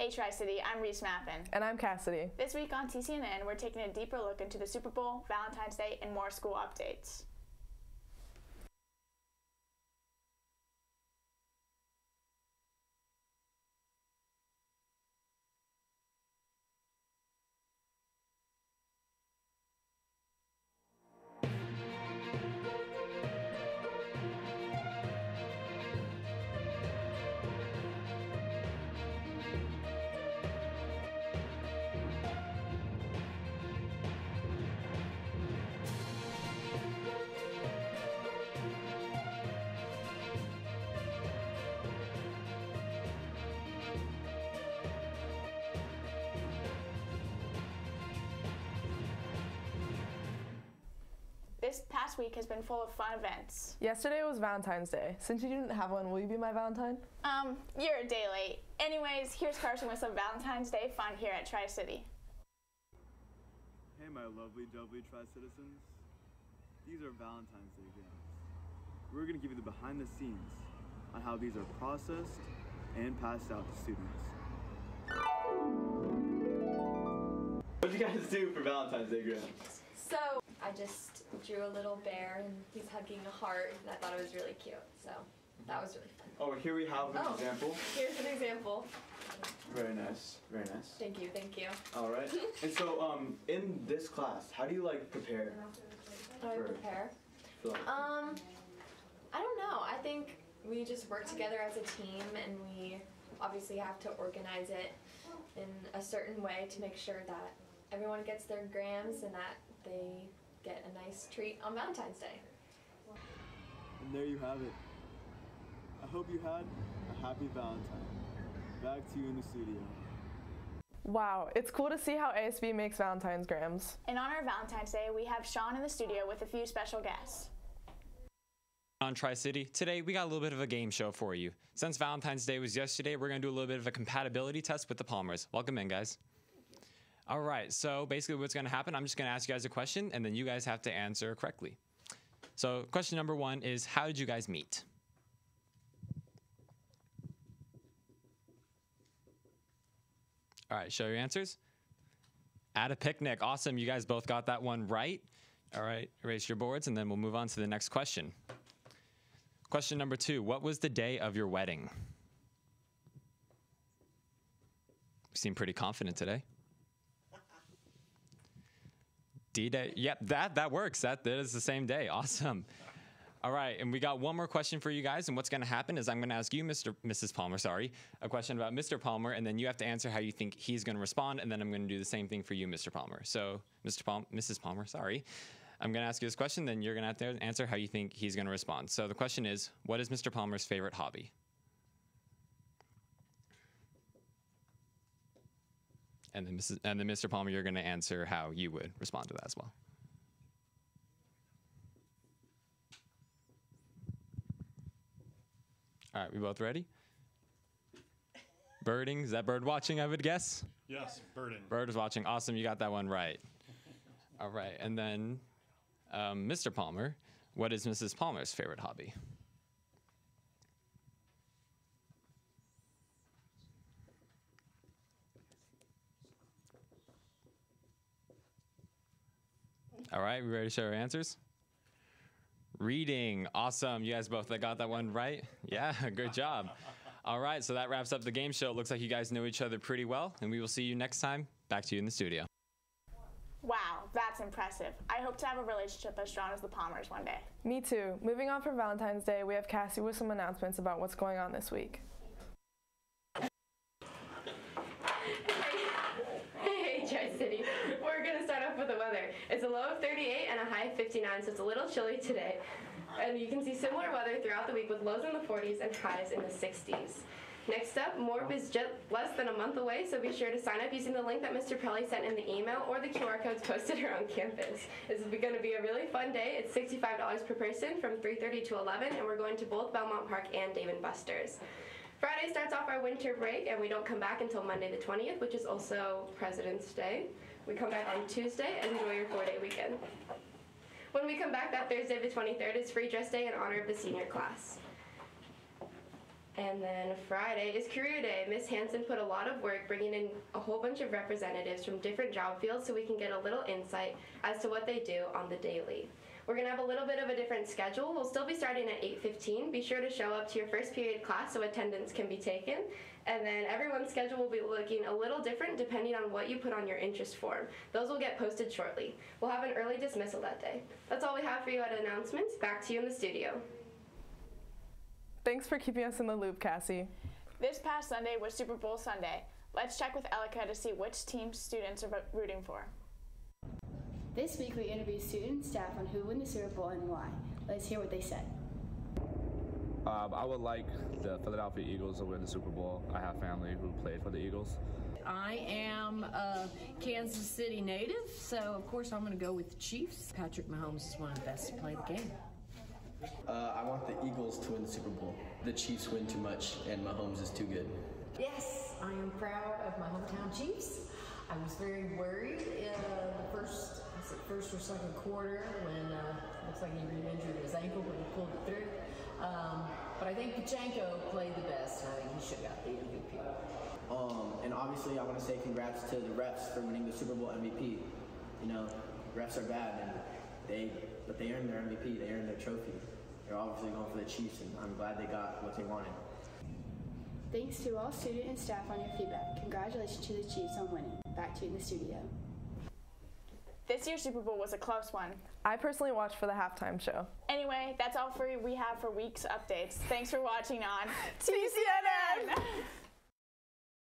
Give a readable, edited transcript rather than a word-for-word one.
Hey Tri-City, I'm Reese Mappin. And I'm Cassidy. This week on TCNN, we're taking a deeper look into the Super Bowl, Valentine's Day, and more school updates. This past week has been full of fun events. Yesterday was Valentine's Day. Since you didn't have one, will you be my Valentine? You're a day late. Anyways, here's Carson with some Valentine's Day fun here at Tri-City. Hey my lovely doubly Tri-Citizens. These are Valentine's Day games. We're going to give you the behind the scenes on how these are processed and passed out to students. What did you guys do for Valentine's Day, Graham? So I just drew a little bear and he's hugging a heart and I thought it was really cute. So that was really fun. Oh, here we have an example. Here's an example. Very nice, very nice. Thank you, thank you. All right. And so in this class, how do you prepare? How do I prepare? I don't know. I think we just work together as a team and we obviously have to organize it in a certain way to make sure that everyone gets their grams and that they get a nice treat on Valentine's Day. And there you have it. I hope you had a happy Valentine. Back to you in the studio. Wow, it's cool to see how ASB makes Valentine's grams. In honor of Valentine's Day, we have Sean in the studio with a few special guests. On Tri-City, today we got a little bit of a game show for you. Since Valentine's Day was yesterday, we're going to do a little bit of a compatibility test with the Palmers. Welcome in, guys. All right, so basically what's going to happen, I'm just going to ask you guys a question, and then you guys have to answer correctly. So question number one is, how did you guys meet? All right, show your answers. At a picnic. Awesome, you guys both got that one right. All right, erase your boards, and then we'll move on to the next question. Question number two, what was the day of your wedding? You seem pretty confident today. D-Day, yep, that works. That is the same day. Awesome. All right, and we got one more question for you guys, and what's going to happen is I'm going to ask you, Mrs. Palmer, a question about Mr. Palmer, and then you have to answer how you think he's going to respond, and then I'm going to do the same thing for you, Mr. Palmer. So, Mrs. Palmer, I'm going to ask you this question, then you're going to have to answer how you think he's going to respond. So the question is, what is Mr. Palmer's favorite hobby? And then Mr. Palmer, you're going to answer how you would respond to that as well. All right, we both ready? Birding, is that bird watching, I would guess? Yes, birding. Bird is watching, awesome, you got that one right. All right, and then Mr. Palmer, what is Mrs. Palmer's favorite hobby? All right, we ready to show our answers? Reading, awesome. You guys both got that one right? Yeah, good job. All right, so that wraps up the game show. It looks like you guys know each other pretty well, and we will see you next time. Back to you in the studio. Wow, that's impressive. I hope to have a relationship as strong as the Palmers one day. Me too. Moving on from Valentine's Day, we have Cassie with some announcements about what's going on this week. Hey, Tri-City. We're going to start off with the weather. It's a low of 38 and a high of 59, so it's a little chilly today. And you can see similar weather throughout the week with lows in the 40s and highs in the 60s. Next up, Morp is just less than a month away, so be sure to sign up using the link that Mr. Prelli sent in the email or the QR codes posted around campus. This is going to be a really fun day. It's $65 per person from 3:30 to 11, and we're going to both Belmont Park and Dave & Buster's. Friday starts off our winter break, and we don't come back until Monday the 20th, which is also President's Day. We come back on Tuesday and enjoy your 4-day weekend. When we come back that Thursday the 23rd is free dress day in honor of the senior class. And then Friday is Career Day. Miss Hanson put a lot of work bringing in a whole bunch of representatives from different job fields so we can get a little insight as to what they do on the daily. We're going to have a little bit of a different schedule. We'll still be starting at 8:15. Be sure to show up to your first period class so attendance can be taken. And then everyone's schedule will be looking a little different depending on what you put on your interest form. Those will get posted shortly. We'll have an early dismissal that day. That's all we have for you at announcements. Back to you in the studio. Thanks for keeping us in the loop, Cassie. This past Sunday was Super Bowl Sunday. Let's check with Elika to see which team students are rooting for. This week we interviewed students and staff on who won the Super Bowl and why. Let's hear what they said. I would like the Philadelphia Eagles to win the Super Bowl. I have family who played for the Eagles. I am a Kansas City native, so of course I'm going to go with the Chiefs. Patrick Mahomes is one of the best to play the game. I want the Eagles to win the Super Bowl. The Chiefs win too much, and Mahomes is too good. Yes, I am proud of my hometown Chiefs. I was very worried in the first or second quarter when looks like he re-injured his ankle, but he pulled it through. But I think Pachenko played the best, and I think he should have got the MVP. And obviously, I want to say congrats to the refs for winning the Super Bowl MVP. You know, refs are bad, and but they earned their MVP. They earned their trophy. They're obviously going for the Chiefs, and I'm glad they got what they wanted. Thanks to all student and staff on your feedback. Congratulations to the Chiefs on winning. Back to you in the studio. This year's Super Bowl was a close one. I personally watched for the halftime show. Anyway, that's all we have for week's updates. Thanks for watching on TCNN!